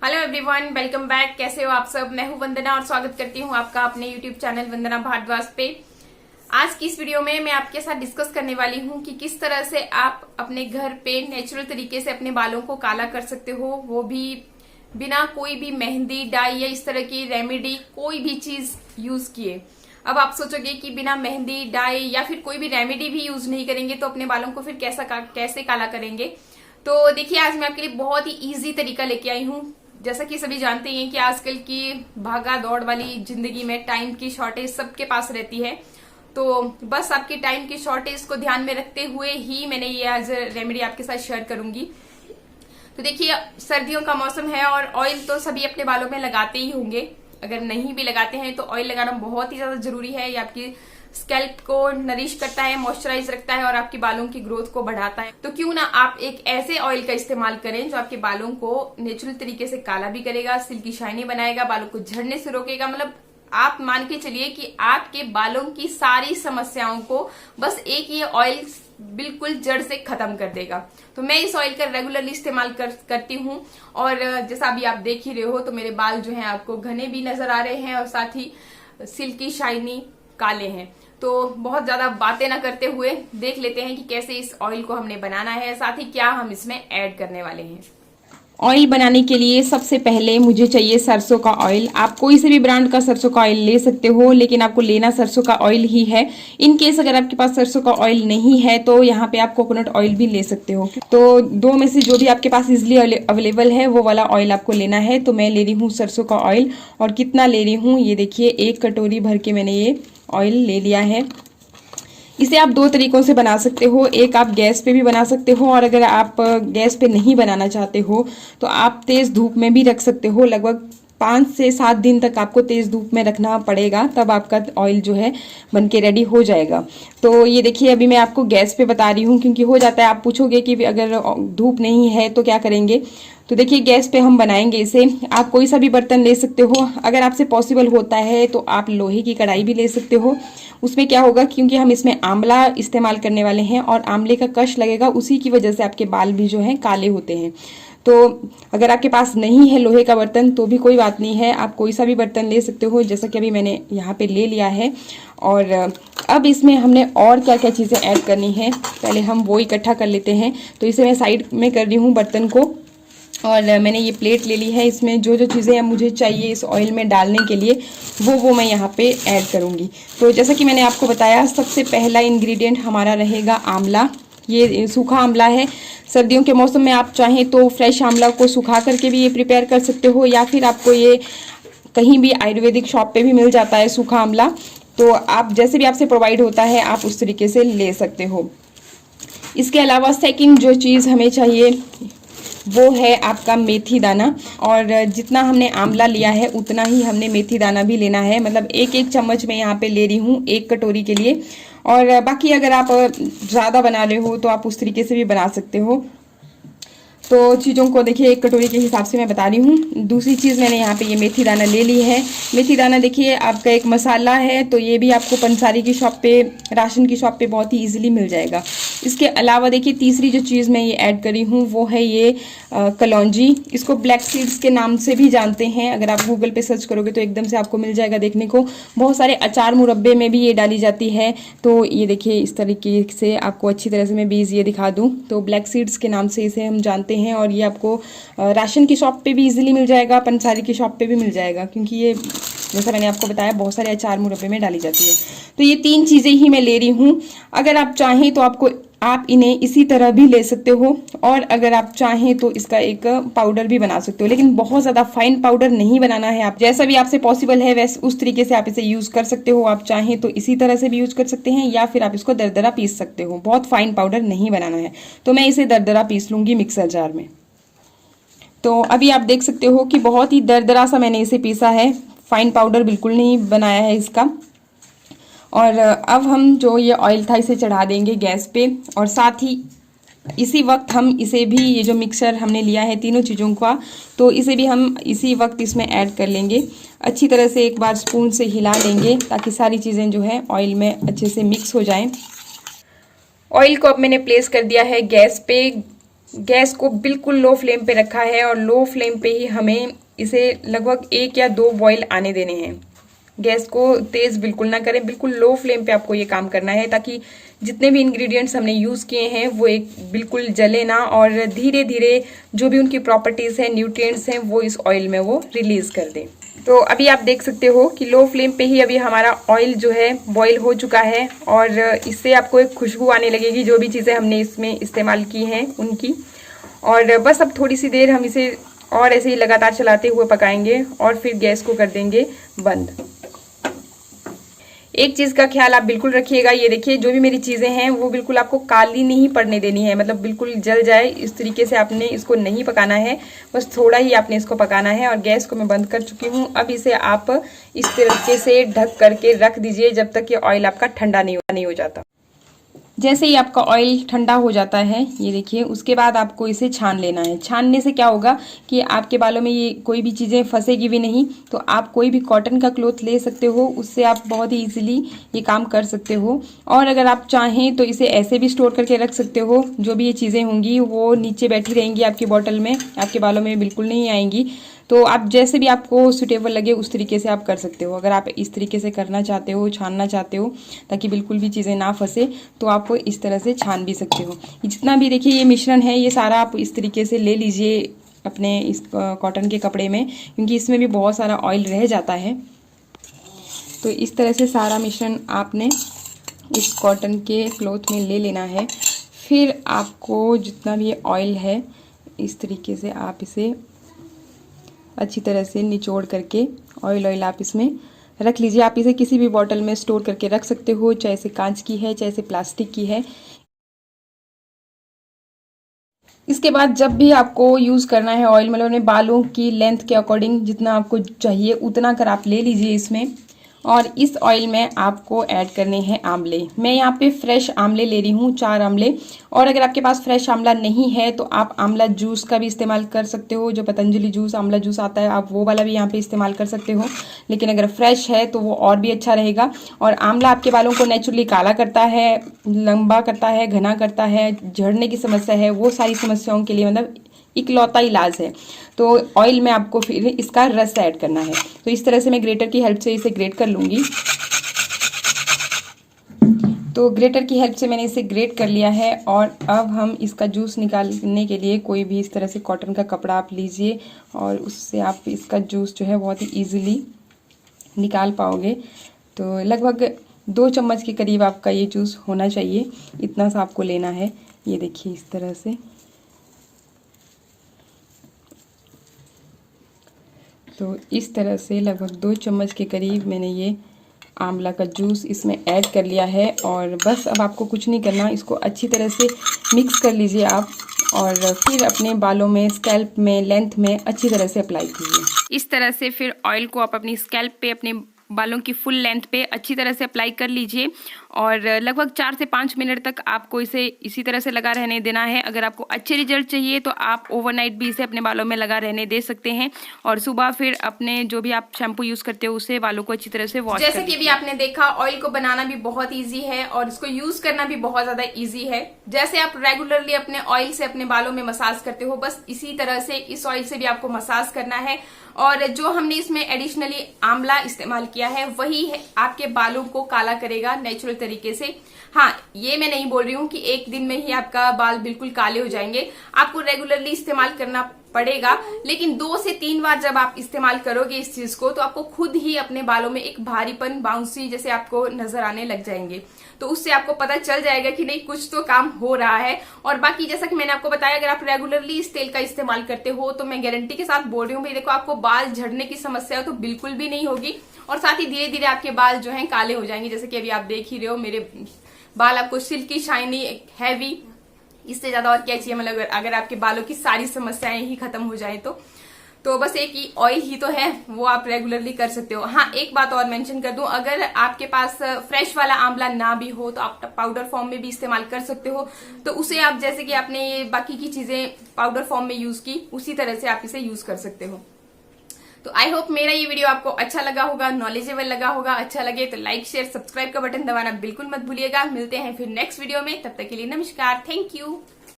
Hello everyone, welcome back. कैसे हो आप सब? मैं हूं वंदना और स्वागत करती हूं आपका अपने यूट्यूब चैनल वंदना भारद्वाज पे। आज की इस वीडियो में मैं आपके साथ डिस्कस करने वाली हूं कि किस तरह से आप अपने घर पे नेचुरल तरीके से अपने बालों को काला कर सकते हो, वो भी बिना कोई भी मेहंदी, डाई या इस तरह की रेमेडी कोई भी चीज यूज किए। अब आप सोचोगे कि बिना मेहंदी, डाई या फिर कोई भी रेमेडी भी यूज नहीं करेंगे तो अपने बालों को फिर कैसे काला करेंगे। तो देखिए, आज मैं आपके लिए बहुत ही इजी तरीका लेके आई हूँ। जैसा कि सभी जानते हैं कि आजकल की भागा दौड़ वाली जिंदगी में टाइम की शॉर्टेज सबके पास रहती है। तो बस आपकी टाइम की शॉर्टेज को ध्यान में रखते हुए ही मैंने ये आज रेमेडी आपके साथ शेयर करूंगी। तो देखिए, सर्दियों का मौसम है और ऑयल तो सभी अपने बालों में लगाते ही होंगे। अगर नहीं भी लगाते हैं तो ऑयल लगाना बहुत ही ज्यादा जरूरी है। ये आपकी स्कैल्प को नरिश करता है, मॉइस्चराइज रखता है और आपके बालों की ग्रोथ को बढ़ाता है। तो क्यों ना आप एक ऐसे ऑयल का इस्तेमाल करें जो आपके बालों को नेचुरल तरीके से काला भी करेगा, सिल्की शाइनी बनाएगा, बालों को झड़ने से रोकेगा। मतलब आप मान के चलिए कि आपके बालों की सारी समस्याओं को बस एक ये ऑयल बिल्कुल जड़ से खत्म कर देगा। तो मैं इस ऑयल का रेगुलरली इस्तेमाल करती हूँ और जैसा अभी आप देख ही रहे हो तो मेरे बाल जो हैं आपको घने भी नजर आ रहे हैं और साथ ही सिल्की शाइनी काले हैं। तो बहुत ज्यादा बातें ना करते हुए देख लेते हैं कि कैसे इस ऑयल को हमने बनाना है, साथ ही क्या हम इसमें ऐड करने वाले हैं। ऑयल बनाने के लिए सबसे पहले मुझे चाहिए सरसों का ऑयल। आप कोई से भी ब्रांड का सरसों का ऑयल ले सकते हो, लेकिन आपको लेना सरसों का ऑयल ही है। इन केस अगर आपके पास सरसों का ऑयल नहीं है तो यहाँ पे आप कोकोनट ऑयल भी ले सकते हो। तो दो में से जो भी आपके पास इजिली अवेलेबल है वो वाला ऑयल आपको लेना है। तो मैं ले रही हूँ सरसों का ऑयल। और कितना ले रही हूँ ये देखिए, 1 कटोरी भर के मैंने ये ऑयल ले लिया है। इसे आप 2 तरीकों से बना सकते हो। एक, आप गैस पे भी बना सकते हो और अगर आप गैस पे नहीं बनाना चाहते हो तो आप तेज धूप में भी रख सकते हो। लगभग 5 से 7 दिन तक आपको तेज धूप में रखना पड़ेगा, तब आपका ऑयल जो है बनके रेडी हो जाएगा। तो ये देखिए, अभी मैं आपको गैस पे बता रही हूँ क्योंकि हो जाता है आप पूछोगे कि अगर धूप नहीं है तो क्या करेंगे। तो देखिए, गैस पे हम बनाएंगे इसे। आप कोई सा भी बर्तन ले सकते हो। अगर आपसे पॉसिबल होता है तो आप लोहे की कढ़ाई भी ले सकते हो। उसमें क्या होगा, क्योंकि हम इसमें आंवला इस्तेमाल करने वाले हैं और आंवले का कश लगेगा, उसी की वजह से आपके बाल भी जो हैं काले होते हैं। तो अगर आपके पास नहीं है लोहे का बर्तन तो भी कोई बात नहीं है, आप कोई सा भी बर्तन ले सकते हो, जैसा कि अभी मैंने यहाँ पे ले लिया है। और अब इसमें हमने और क्या क्या चीज़ें ऐड करनी है, पहले हम वो इकट्ठा कर लेते हैं। तो इसे मैं साइड में कर रही हूँ बर्तन को, और मैंने ये प्लेट ले ली है। इसमें जो जो चीज़ें मुझे चाहिए इस ऑयल में डालने के लिए वो मैं यहाँ पे ऐड करूँगी। तो जैसा कि मैंने आपको बताया, सबसे पहला इंग्रेडिएंट हमारा रहेगा आंवला। ये सूखा आंवला है। सर्दियों के मौसम में आप चाहें तो फ्रेश आंवला को सुखा करके भी ये प्रिपेयर कर सकते हो, या फिर आपको ये कहीं भी आयुर्वेदिक शॉप पे भी मिल जाता है सूखा आंवला। तो आप जैसे भी आपसे प्रोवाइड होता है आप उस तरीके से ले सकते हो। इसके अलावा सेकंड जो चीज़ हमें चाहिए वो है आपका मेथी दाना। और जितना हमने आंवला लिया है उतना ही हमने मेथी दाना भी लेना है। मतलब 1-1 चम्मच मैं यहाँ पे ले रही हूँ 1 कटोरी के लिए। और बाकी अगर आप ज़्यादा बना रहे हो तो आप उस तरीके से भी बना सकते हो। तो चीज़ों को देखिए 1 कटोरी के हिसाब से मैं बता रही हूँ। दूसरी चीज़ मैंने यहाँ पे ये मेथी दाना ले ली है। मेथी दाना देखिए आपका एक मसाला है, तो ये भी आपको पंसारी की शॉप पे, राशन की शॉप पे बहुत ही इजीली मिल जाएगा। इसके अलावा देखिए, तीसरी जो चीज़ मैं ये ऐड करी हूँ वो है ये कलौंजी। इसको ब्लैक सीड्स के नाम से भी जानते हैं। अगर आप गूगल पे सर्च करोगे तो एकदम से आपको मिल जाएगा देखने को। बहुत सारे अचार मुरब्बे में भी ये डाली जाती है। तो ये देखिए, इस तरीके से आपको अच्छी तरह से मैं बीज ये दिखा दूँ तो ब्लैक सीड्स के नाम से इसे हम जानते हैं। और ये आपको राशन की शॉप पे भी इजीली मिल जाएगा, पंसारी की शॉप पे भी मिल जाएगा, क्योंकि ये जैसा मैंने आपको बताया बहुत सारे अचार मुरब्बे में डाली जाती है। तो ये 3 चीज़ें ही मैं ले रही हूँ। अगर आप चाहें तो आप इन्हें इसी तरह भी ले सकते हो, और अगर आप चाहें तो इसका एक पाउडर भी बना सकते हो, लेकिन बहुत ज़्यादा फाइन पाउडर नहीं बनाना है। आप जैसा भी आपसे पॉसिबल है वैसे उस तरीके से आप इसे यूज़ कर सकते हो। आप चाहें तो इसी तरह से भी यूज़ कर सकते हैं, या फिर आप इसको दरदरा पीस सकते हो। बहुत फाइन पाउडर नहीं बनाना है। तो मैं इसे दरदरा पीस लूँगी मिक्सर जार में। तो अभी आप देख सकते हो कि बहुत ही दरदरा सा मैंने इसे पीसा है, फाइन पाउडर बिल्कुल नहीं बनाया है इसका। और अब हम जो ये ऑयल था इसे चढ़ा देंगे गैस पे, और साथ ही इसी वक्त हम इसे भी, ये जो मिक्सचर हमने लिया है तीनों चीज़ों का, तो इसे भी हम इसी वक्त इसमें ऐड कर लेंगे। अच्छी तरह से एक बार स्पून से हिला लेंगे ताकि सारी चीज़ें जो है ऑयल में अच्छे से मिक्स हो जाएं। ऑयल को अब मैंने प्लेस कर दिया है गैस पे। गैस को बिल्कुल लो फ्लेम पे रखा है और लो फ्लेम पे ही हमें इसे लगभग 1 या 2 बॉईल आने देने हैं। गैस को तेज बिल्कुल ना करें, बिल्कुल लो फ्लेम पे आपको ये काम करना है ताकि जितने भी इंग्रेडिएंट्स हमने यूज किए हैं वो एक बिल्कुल जले ना और धीरे धीरे जो भी उनकी प्रॉपर्टीज हैं, न्यूट्रिएंट्स हैं, वो इस ऑयल में वो रिलीज कर दें। तो अभी आप देख सकते हो कि लो फ्लेम पे ही अभी हमारा ऑयल जो है बॉईल हो चुका है और इससे आपको एक खुशबू आने लगेगी जो भी चीज़ें हमने इसमें इस्तेमाल की हैं उनकी। और बस अब थोड़ी सी देर हम इसे और ऐसे ही लगातार चलाते हुए पकाएंगे और फिर गैस को कर देंगे बंद। एक चीज का ख्याल आप बिल्कुल रखिएगा, ये देखिए जो भी मेरी चीजें हैं वो बिल्कुल आपको काली नहीं पड़ने देनी है, मतलब बिल्कुल जल जाए इस तरीके से आपने इसको नहीं पकाना है, बस थोड़ा ही आपने इसको पकाना है। और गैस को मैं बंद कर चुकी हूँ। अब इसे आप इस तरीके से ढक करके रख दीजिए जब तक ये ऑयल आपका ठंडा नहीं हो जाता। जैसे ही आपका ऑयल ठंडा हो जाता है, ये देखिए, उसके बाद आपको इसे छान लेना है। छानने से क्या होगा कि आपके बालों में ये कोई भी चीज़ें फंसेगी भी नहीं। तो आप कोई भी कॉटन का क्लॉथ ले सकते हो, उससे आप बहुत ही इजीली ये काम कर सकते हो। और अगर आप चाहें तो इसे ऐसे भी स्टोर करके रख सकते हो, जो भी ये चीज़ें होंगी वो नीचे बैठी रहेंगी आपकी बॉटल में, आपके बालों में बिल्कुल नहीं आएंगी। तो आप जैसे भी आपको सुटेबल लगे उस तरीके से आप कर सकते हो। अगर आप इस तरीके से करना चाहते हो, छानना चाहते हो ताकि बिल्कुल भी चीज़ें ना फंसे, तो आप इस तरह से छान भी सकते हो। जितना भी देखिए ये मिश्रण है, ये सारा आप इस तरीके से ले लीजिए अपने इस कॉटन के कपड़े में, क्योंकि इसमें भी बहुत सारा ऑयल रह जाता है। तो इस तरह से सारा मिश्रण आपने इस कॉटन के क्लॉथ में ले लेना है। फिर आपको जितना भी ऑयल है इस तरीके से आप इसे अच्छी तरह से निचोड़ करके ऑयल आप इसमें रख लीजिए। आप इसे किसी भी बॉटल में स्टोर करके रख सकते हो, चाहे से कांच की है, चाहे से प्लास्टिक की है। इसके बाद जब भी आपको यूज़ करना है ऑयल, मतलब अपने बालों की लेंथ के अकॉर्डिंग जितना आपको चाहिए उतना कर आप ले लीजिए इसमें। और इस ऑयल में आपको ऐड करने हैं आंवले। मैं यहाँ पे फ्रेश आंवले ले रही हूँ, 4 आंवले। और अगर आपके पास फ्रेश आंवला नहीं है तो आप आंवला जूस का भी इस्तेमाल कर सकते हो, जो पतंजलि जूस आंवला जूस आता है, आप वो वाला भी यहाँ पे इस्तेमाल कर सकते हो। लेकिन अगर फ्रेश है तो वो और भी अच्छा रहेगा। और आंवला आपके बालों को नेचुरली काला करता है, लंबा करता है, घना करता है, झड़ने की समस्या है, वो सारी समस्याओं के लिए मतलब इकलौता इलाज है। तो ऑयल में आपको फिर इसका रस ऐड करना है। तो इस तरह से मैं ग्रेटर की हेल्प से इसे ग्रेट कर लूँगी। तो ग्रेटर की हेल्प से मैंने इसे ग्रेट कर लिया है। और अब हम इसका जूस निकालने के लिए कोई भी इस तरह से कॉटन का कपड़ा आप लीजिए और उससे आप इसका जूस जो है बहुत ही ईजिली निकाल पाओगे। तो लगभग 2 चम्मच के करीब आपका ये जूस होना चाहिए, इतना सा आपको लेना है। ये देखिए इस तरह से। तो इस तरह से लगभग 2 चम्मच के करीब मैंने ये आंवला का जूस इसमें ऐड कर लिया है। और बस अब आपको कुछ नहीं करना, इसको अच्छी तरह से मिक्स कर लीजिए आप और फिर अपने बालों में, स्कैल्प में, लेंथ में अच्छी तरह से अप्लाई कीजिए। इस तरह से फिर ऑयल को आप अपनी स्कैल्प पे, अपने बालों की फुल लेंथ पे अच्छी तरह से अप्लाई कर लीजिए और लगभग 4 से 5 मिनट तक आपको इसे इसी तरह से लगा रहने देना है। अगर आपको अच्छे रिजल्ट चाहिए तो आप ओवरनाइट भी इसे अपने बालों में लगा रहने दे सकते हैं और सुबह फिर अपने जो भी आप शैम्पू यूज करते हो उससे बालों को अच्छी तरह से वॉश। जैसे कि भी आपने देखा, ऑयल को बनाना भी बहुत ईजी है और इसको यूज करना भी बहुत ज्यादा ईजी है। जैसे आप रेगुलरली अपने ऑयल से अपने बालों में मसाज करते हो, बस इसी तरह से इस ऑयल से भी आपको मसाज करना है। और जो हमने इसमें एडिशनली आंवला इस्तेमाल किया है वही है आपके बालों को काला करेगा नेचुरल तरीके से। हाँ, ये मैं नहीं बोल रही हूँ कि एक दिन में ही आपका बाल बिल्कुल काले हो जाएंगे, आपको रेगुलरली इस्तेमाल करना पड़ेगा। लेकिन 2 से 3 बार जब आप इस्तेमाल करोगे इस चीज को तो आपको खुद ही अपने बालों में एक भारीपन, बाउंसी जैसे आपको नजर आने लग जाएंगे। तो उससे आपको पता चल जाएगा कि नहीं, कुछ तो काम हो रहा है। और बाकी जैसा कि मैंने आपको बताया, अगर आप रेगुलरली इस तेल का इस्तेमाल करते हो तो मैं गारंटी के साथ बोल रही हूँ भाई, देखो आपको बाल झड़ने की समस्या तो बिल्कुल भी नहीं होगी और साथ ही धीरे धीरे आपके बाल जो है काले हो जाएंगे। जैसे कि अभी आप देख ही रहे हो, मेरे बाल आपको सिल्की, शाइनी, हैवी, इससे ज्यादा और क्या चाहिए। मतलब अगर आपके बालों की सारी समस्याएं ही खत्म हो जाए तो बस एक ही ऑयल ही तो है, वो आप रेगुलरली कर सकते हो। हाँ, एक बात और मेंशन कर दूं, अगर आपके पास फ्रेश वाला आंवला ना भी हो तो आप पाउडर फॉर्म में भी इस्तेमाल कर सकते हो। तो उसे आप जैसे कि आपने ये बाकी की चीजें पाउडर फॉर्म में यूज की, उसी तरह से आप इसे यूज कर सकते हो। तो आई होप मेरा ये वीडियो आपको अच्छा लगा होगा, नॉलेजेबल लगा होगा। अच्छा लगे तो लाइक, शेयर, सब्सक्राइब का बटन दबाना बिल्कुल मत भूलिएगा। मिलते हैं फिर नेक्स्ट वीडियो में, तब तक के लिए नमस्कार, थैंक यू।